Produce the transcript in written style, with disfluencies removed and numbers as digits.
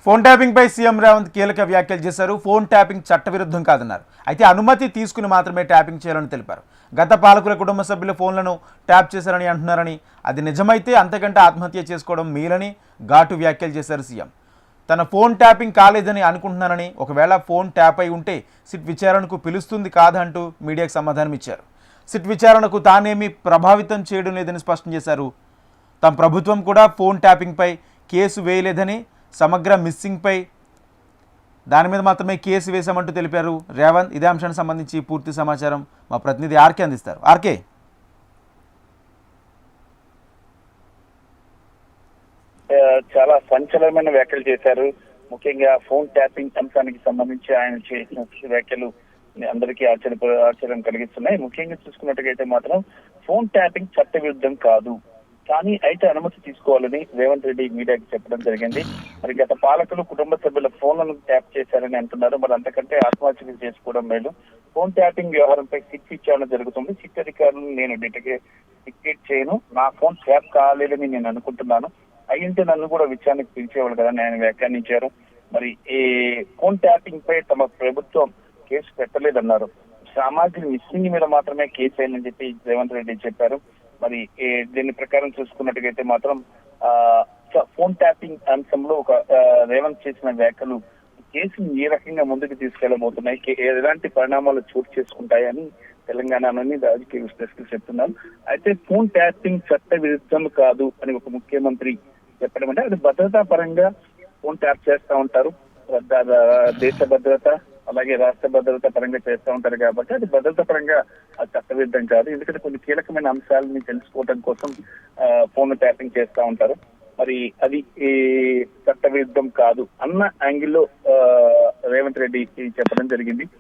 Phone tapping పై CM Revanth కీలక వ్యాఖ్యలు చేశారు. ఫోన్ ట్యాపింగ్ చట్టవిరుద్ధం కాదన్నారు. అయితే అనుమతి తీసుకుని మాత్రమే ట్యాపింగ్ చేయాలని తెలిపారు. గత పాలకుల కుటుంబ సభ్యుల ఫోన్లను ట్యాప్ చేశారని అంటున్నారని, అది నిజమైతే అంతకంటే ఆత్మహత్య చేసుకోవడం మేలని ఘాటు వ్యాఖ్యలు చేశారు సీఎం. తన ఫోన్ ట్యాపింగ్ కాలేదని అనుకుంటున్నానని, ఒకవేళ ఫోన్ ట్యాప్ అయి ఉంటే సిట్ విచారణకు పిలుస్తుంది కాదంటూ మీడియాకు సమాధానం ఇచ్చారు. సిట్ విచారణకు తానేమీ ప్రభావితం చేయడం లేదని స్పష్టం చేశారు. తమ ప్రభుత్వం కూడా ఫోన్ ట్యాపింగ్పై కేసు వేయలేదని, సమగ్ర మిస్సింగ్పై దాని మీద మాత్రమే కేసు వేశామంటూ తెలిపారు రేవంత్. ఇదే అంశానికి సంబంధించి పూర్తి సమాచారం మా ప్రతినిధి ఆర్కే అందిస్తారు. ఆర్కే, చాలా సంచలనమైన వ్యాఖ్యలు చేశారు. ముఖ్యంగా ఫోన్ ట్యాపింగ్ అంశానికి సంబంధించి ఆయన చేసిన వ్యాఖ్యలు అందరికీ ఆశ్చర్యం కలిగిస్తున్నాయి. ముఖ్యంగా చూసుకున్నట్టుగైతే మాత్రం ఫోన్ ట్యాపింగ్ చట్ట విరుద్ధం కాదు, కానీ అయితే అనుమతి తీసుకోవాలని రేవంత్ రెడ్డి మీడియాకి చెప్పడం జరిగింది. మరి గత పాలకులు కుటుంబ సభ్యుల ఫోన్లను ట్యాప్ చేశారని అంటున్నారు. మరి అంతకంటే ఆత్మహత్యలు చేసుకోవడం మేలు. ఫోన్ ట్యాపింగ్ వ్యవహారంపై సిట్ విచారణ జరుగుతుంది. సిట్ అధికారులను నేను డిక్టేట్ చేయను. నా ఫోన్ ట్యాప్ కాలేదని నేను అనుకుంటున్నాను. అయ్యింటే నన్ను కూడా విచారణకు పిలిచేవాళ్ళు కదా ఆయన వ్యాఖ్యానించారు. మరి ఈ ఫోన్ ట్యాపింగ్ పై తమ ప్రభుత్వం కేసు పెట్టలేదన్నారు. సామాజిక మిస్సింగ్ మీద మాత్రమే కేసు అయిందని చెప్పి రేవంత్ రెడ్డి చెప్పారు. మరి దీని ప్రకారం చూసుకున్నట్టుగైతే మాత్రం ఫోన్ ట్యాపింగ్ అంశంలో ఒక రేవంత్ చేసిన వ్యాఖ్యలు కేసును ఏ రకంగా ముందుకు తీసుకెళ్లబోతున్నాయి, ఎలాంటి పరిణామాలు చోటు చేసుకుంటాయని తెలంగాణలోని రాజకీయ విశ్లేషకులు చెప్తున్నారు. అయితే ఫోన్ ట్యాపింగ్ చట్ట విరుద్ధం కాదు అని ఒక ముఖ్యమంత్రి చెప్పడం అంటే అది భద్రతా పరంగా ఫోన్ ట్యాప్ చేస్తూ ఉంటారు. దేశ భద్రత అలాగే రాష్ట్ర భద్రత పరంగా చేస్తూ ఉంటారు కాబట్టి అది భద్రత పరంగా అది చట్టవిరుద్ధం కాదు. ఎందుకంటే కొన్ని కీలకమైన అంశాలని తెలుసుకోవడం కోసం ఫోన్ ట్యాపింగ్ చేస్తూ ఉంటారు. మరి అది చట్టవిరుద్ధం కాదు అన్న యాంగిల్లో రేవంత్ రెడ్డి చెప్పడం జరిగింది.